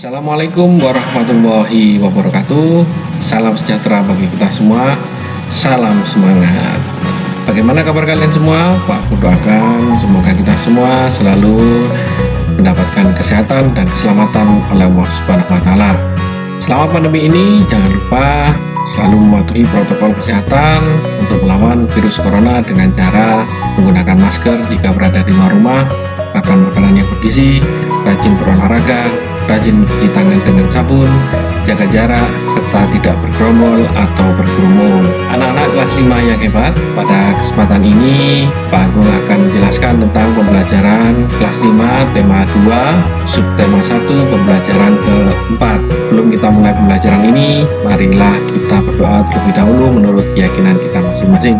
Assalamualaikum warahmatullahi wabarakatuh. Salam sejahtera bagi kita semua. Salam semangat. Bagaimana kabar kalian semua? Aku doakan semoga kita semua selalu mendapatkan kesehatan dan keselamatan oleh Allah Subhanahu wa Ta'ala. Selama pandemi ini, jangan lupa selalu mematuhi protokol kesehatan untuk melawan virus corona dengan cara menggunakan masker jika berada di luar rumah, makan makanan yang bergizi, rajin berolahraga, rajin mencuci tangan dengan sabun, jaga jarak, serta tidak bergerombol atau berkerumun. Anak-anak kelas 5 yang hebat, pada kesempatan ini Pak Agung akan menjelaskan tentang pembelajaran kelas 5 tema 2, subtema 1, pembelajaran ke-4. Sebelum kita mulai pembelajaran ini, marilah kita berdoa terlebih dahulu menurut keyakinan kita masing-masing.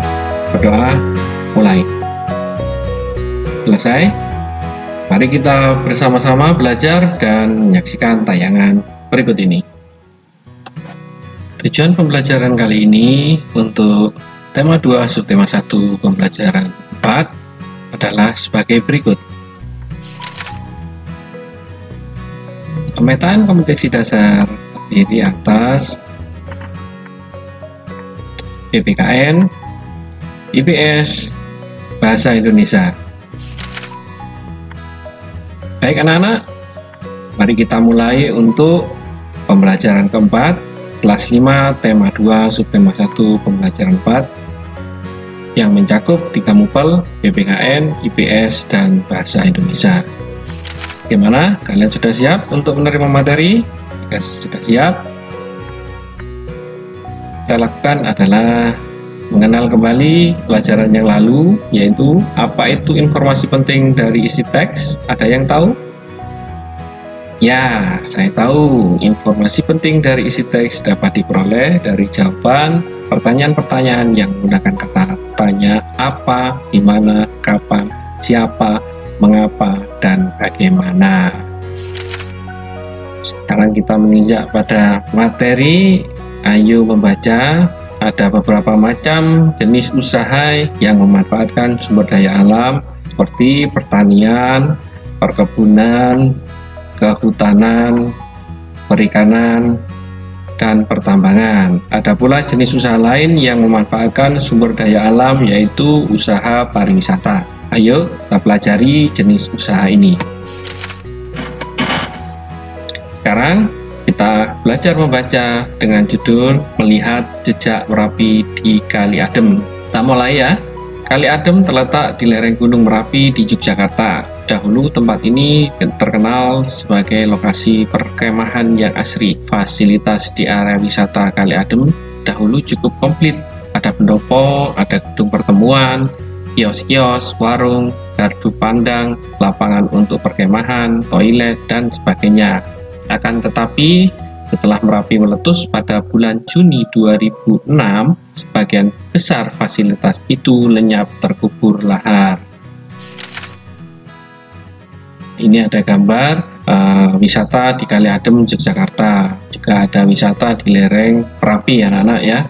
Berdoa, mulai. Selesai? Mari kita bersama-sama belajar dan menyaksikan tayangan berikut ini. Tujuan pembelajaran kali ini untuk tema 2 subtema 1 pembelajaran 4 adalah sebagai berikut. Pemetaan kompetensi dasar terdiri atas PPKN, IPS, Bahasa Indonesia. Baik anak-anak, mari kita mulai untuk pembelajaran keempat, kelas 5, tema 2, subtema 1, pembelajaran 4 yang mencakup 3 mupel, PPKN, IPS, dan Bahasa Indonesia. Bagaimana? Kalian sudah siap untuk menerima materi? Jika sudah siap, kita lakukan adalah mengenal kembali pelajaran yang lalu, yaitu apa itu informasi penting dari isi teks. Ada yang tahu? Ya, saya tahu. Informasi penting dari isi teks dapat diperoleh dari jawaban pertanyaan-pertanyaan yang menggunakan kata tanya, apa, di mana, kapan, siapa, mengapa, dan bagaimana. Sekarang kita menginjak pada materi. Ayo membaca. Ada beberapa macam jenis usaha yang memanfaatkan sumber daya alam seperti pertanian, perkebunan, kehutanan, perikanan, dan pertambangan. Ada pula jenis usaha lain yang memanfaatkan sumber daya alam yaitu usaha pariwisata. Ayo kita pelajari jenis usaha ini. Sekarang kita belajar membaca dengan judul Melihat Jejak Merapi di Kali Adem. Kita mulai ya. Kali Adem terletak di lereng Gunung Merapi di Yogyakarta. Dahulu tempat ini terkenal sebagai lokasi perkemahan yang asri. Fasilitas di area wisata Kali Adem dahulu cukup komplit. Ada pendopo, ada gedung pertemuan, kios-kios, warung, gardu pandang, lapangan untuk perkemahan, toilet, dan sebagainya. Akan tetapi, setelah Merapi meletus pada bulan Juni 2006, sebagian besar fasilitas itu lenyap terkubur lahar. Ini ada gambar wisata di Kali Adem, Yogyakarta. Juga ada wisata di lereng Merapi, anak-anak ya.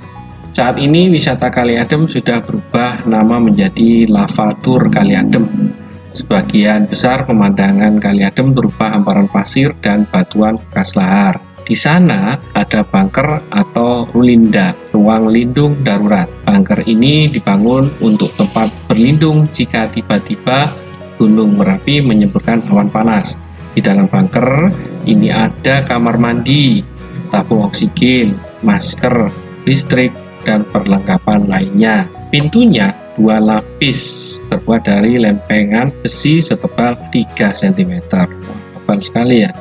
Saat ini wisata Kali Adem sudah berubah nama menjadi Lavatur Kali Adem. Sebagian besar pemandangan Kali Adem berupa hamparan pasir dan batuan bekas lahar. Di sana ada bunker atau rulinda, ruang lindung darurat. Bunker ini dibangun untuk tempat berlindung jika tiba-tiba Gunung Merapi menyemburkan awan panas. Di dalam bunker ini ada kamar mandi, tabung oksigen, masker, listrik, dan perlengkapan lainnya. Pintunya 2 lapis terbuat dari lempengan besi setebal 3 cm. Tebal sekali ya.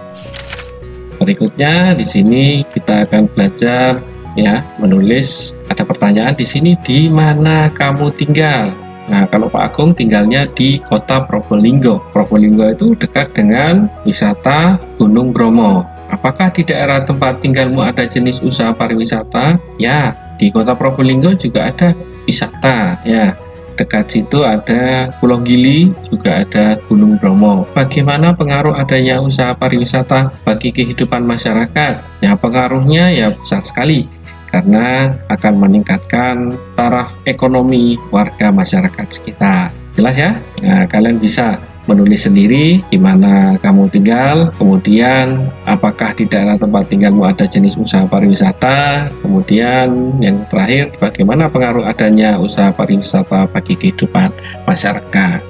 Berikutnya di sini kita akan belajar ya menulis. Ada pertanyaan di sini, di mana kamu tinggal? Nah, kalau Pak Agung tinggalnya di Kota Probolinggo. Probolinggo itu dekat dengan wisata Gunung Bromo. Apakah di daerah tempat tinggalmu ada jenis usaha pariwisata? Ya, di Kota Probolinggo juga ada wisata ya. Dekat situ ada Pulau Gili, juga ada Gunung Bromo. Bagaimana pengaruh adanya usaha pariwisata bagi kehidupan masyarakat? Ya, pengaruhnya ya besar sekali karena akan meningkatkan taraf ekonomi warga masyarakat sekitar. Jelas ya? Nah, kalian bisa menulis sendiri di mana kamu tinggal, kemudian apakah di daerah tempat tinggalmu ada jenis usaha pariwisata, kemudian yang terakhir bagaimana pengaruh adanya usaha pariwisata bagi kehidupan masyarakat.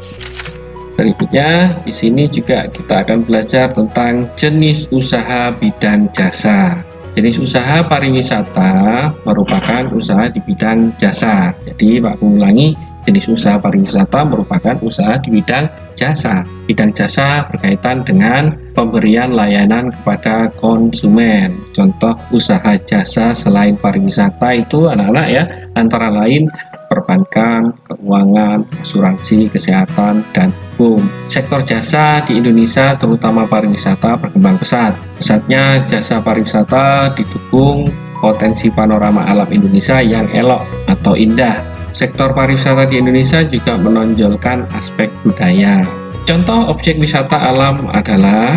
Berikutnya di sini juga kita akan belajar tentang jenis usaha bidang jasa. Jenis usaha pariwisata merupakan usaha di bidang jasa. Jadi Pak ulangi, jenis usaha pariwisata merupakan usaha di bidang jasa. Bidang jasa berkaitan dengan pemberian layanan kepada konsumen. Contoh usaha jasa selain pariwisata itu anak-anak ya, antara lain perbankan, keuangan, asuransi, kesehatan, dan hukum. Sektor jasa di Indonesia terutama pariwisata berkembang pesat. Pesatnya jasa pariwisata didukung potensi panorama alam Indonesia yang elok atau indah. Sektor pariwisata di Indonesia juga menonjolkan aspek budaya. Contoh objek wisata alam adalah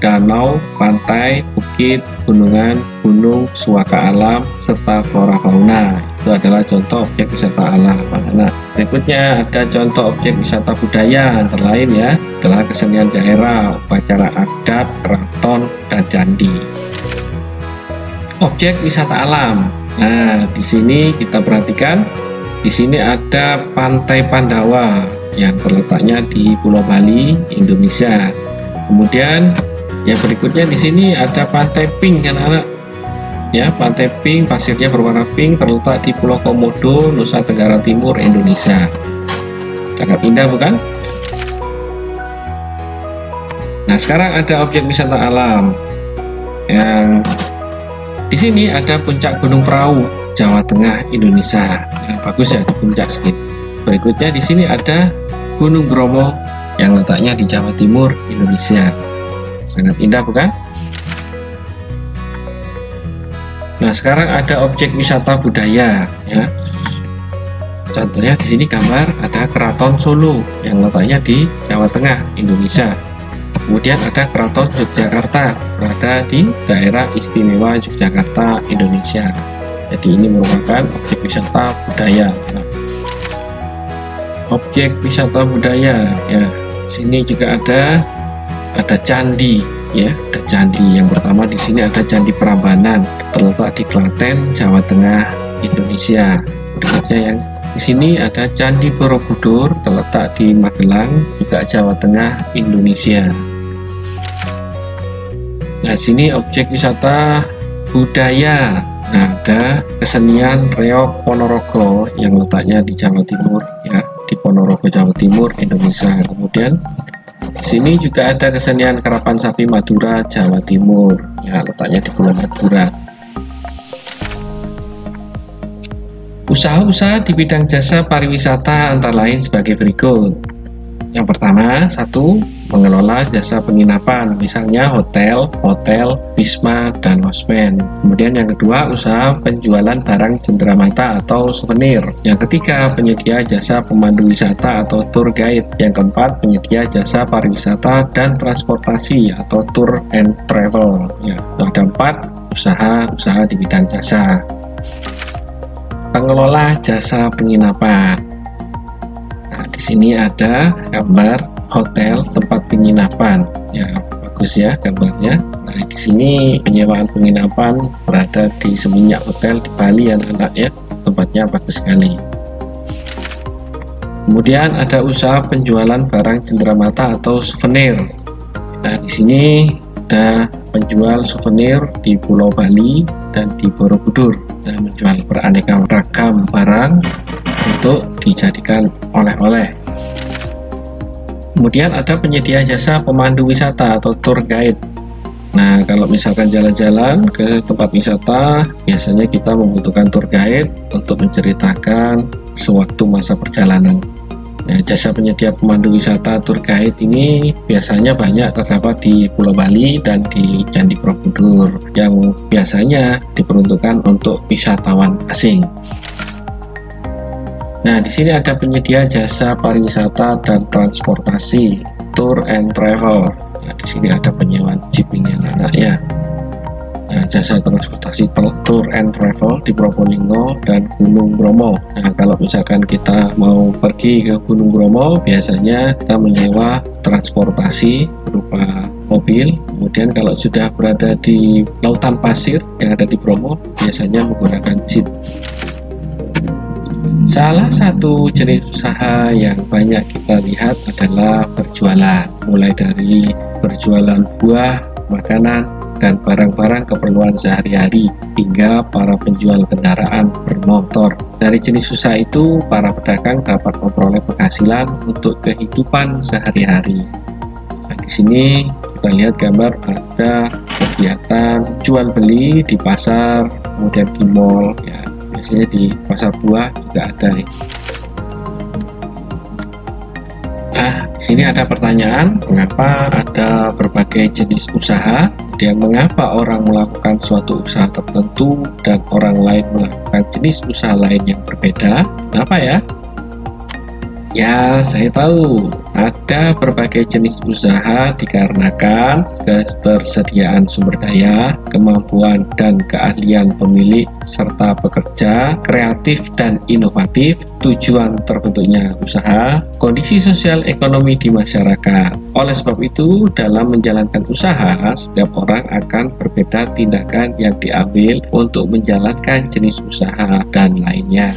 danau, pantai, bukit, gunungan, gunung, suaka alam, serta flora fauna. Itu adalah contoh objek wisata alam. Nah, berikutnya ada contoh objek wisata budaya, antara lain ya adalah kesenian daerah, upacara adat, keraton, dan candi. Objek wisata alam. Nah, di sini kita perhatikan. Di sini ada Pantai Pandawa yang terletaknya di Pulau Bali, Indonesia. Kemudian yang berikutnya di sini ada Pantai Pink, anak-anak. Ya, Pantai Pink, pasirnya berwarna pink, terletak di Pulau Komodo, Nusa Tenggara Timur, Indonesia. Sangat indah, bukan? Nah, sekarang ada objek wisata alam yang di sini ada Puncak Gunung Prau, Jawa Tengah, Indonesia. Nah, bagus ya, di puncak sedikit. Berikutnya di sini ada Gunung Bromo yang letaknya di Jawa Timur, Indonesia. Sangat indah, bukan? Nah, sekarang ada objek wisata budaya ya. Contohnya di sini gambar ada Keraton Solo yang letaknya di Jawa Tengah, Indonesia. Kemudian ada Keraton Yogyakarta berada di daerah istimewa Yogyakarta, Indonesia. Jadi ini merupakan objek wisata budaya. Nah, objek wisata budaya ya. Sini juga ada candi ya, ada candi. Yang pertama di sini ada Candi Prambanan terletak di Klaten, Jawa Tengah, Indonesia. Berikutnya yang di sini ada Candi Borobudur terletak di Magelang, juga Jawa Tengah, Indonesia. Nah, sini objek wisata budaya. Nah, ada kesenian Reog Ponorogo yang letaknya di Jawa Timur ya, di Ponorogo, Jawa Timur, Indonesia. Kemudian di sini juga ada kesenian Karapan Sapi Madura, Jawa Timur ya, letaknya di Pulau Madura. Usaha-usaha di bidang jasa pariwisata antara lain sebagai berikut. Yang pertama, 1. Mengelola jasa penginapan, misalnya hotel, wisma, dan losmen. Kemudian yang kedua, usaha penjualan barang cenderamata atau souvenir. Yang ketiga, penyedia jasa pemandu wisata atau tour guide. Yang keempat, penyedia jasa pariwisata dan transportasi atau tour and travel. Ya, ada 4 usaha di bidang jasa. Pengelola jasa penginapan. Nah, di sini ada gambar hotel tempat penginapan ya, bagus ya gambarnya. Nah, di sini penyewaan penginapan berada di Seminyak Hotel di Bali, anak-anak ya, tempatnya bagus sekali. Kemudian ada usaha penjualan barang cenderamata atau souvenir. Nah, di sini ada penjual souvenir di Pulau Bali dan di Borobudur. Nah, menjual beraneka ragam barang untuk dijadikan oleh-oleh. Kemudian ada penyedia jasa pemandu wisata atau tour guide. Nah, kalau misalkan jalan-jalan ke tempat wisata, biasanya kita membutuhkan tour guide untuk menceritakan sewaktu masa perjalanan. Nah, jasa penyedia pemandu wisata tour guide ini biasanya banyak terdapat di Pulau Bali dan di Candi Borobudur, yang biasanya diperuntukkan untuk wisatawan asing. Nah, di sini ada penyedia jasa pariwisata dan transportasi, tour and travel. Nah, di sini ada penyewaan jeep ini anak-anak ya. Nah, jasa transportasi tour and travel di Probolinggo dan Gunung Bromo. Nah, kalau misalkan kita mau pergi ke Gunung Bromo, biasanya kita menyewa transportasi berupa mobil. Kemudian kalau sudah berada di lautan pasir yang ada di Bromo, biasanya menggunakan jeep. Salah satu jenis usaha yang banyak kita lihat adalah berjualan, mulai dari berjualan buah, makanan, dan barang-barang keperluan sehari-hari, hingga para penjual kendaraan bermotor. Dari jenis usaha itu, para pedagang dapat memperoleh penghasilan untuk kehidupan sehari-hari. Nah, di sini kita lihat gambar ada kegiatan jual beli di pasar, kemudian di mall, ya. Biasanya di pasar buah juga ada. Nah, di sini ada pertanyaan, mengapa ada berbagai jenis usaha, dan mengapa orang melakukan suatu usaha tertentu dan orang lain melakukan jenis usaha lain yang berbeda? Kenapa ya? Ya, saya tahu ada berbagai jenis usaha dikarenakan ketersediaan sumber daya, kemampuan dan keahlian pemilik serta pekerja, kreatif dan inovatif, tujuan terbentuknya usaha, kondisi sosial ekonomi di masyarakat. Oleh sebab itu, dalam menjalankan usaha, setiap orang akan berbeda tindakan yang diambil untuk menjalankan jenis usaha dan lainnya.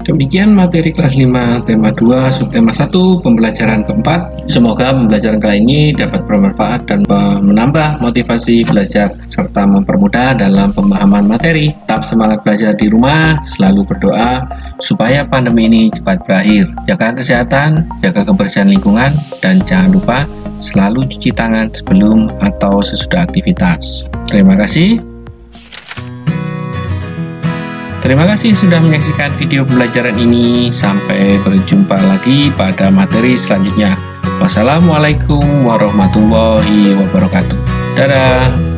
Demikian materi kelas 5 tema 2 subtema 1 pembelajaran keempat. Semoga pembelajaran kali ini dapat bermanfaat dan menambah motivasi belajar serta mempermudah dalam pemahaman materi. Tetap semangat belajar di rumah, selalu berdoa supaya pandemi ini cepat berakhir. Jaga kesehatan, jaga kebersihan lingkungan, dan jangan lupa selalu cuci tangan sebelum atau sesudah aktivitas. Terima kasih. Terima kasih sudah menyaksikan video pembelajaran ini. Sampai berjumpa lagi pada materi selanjutnya. Wassalamualaikum warahmatullahi wabarakatuh. Dadah.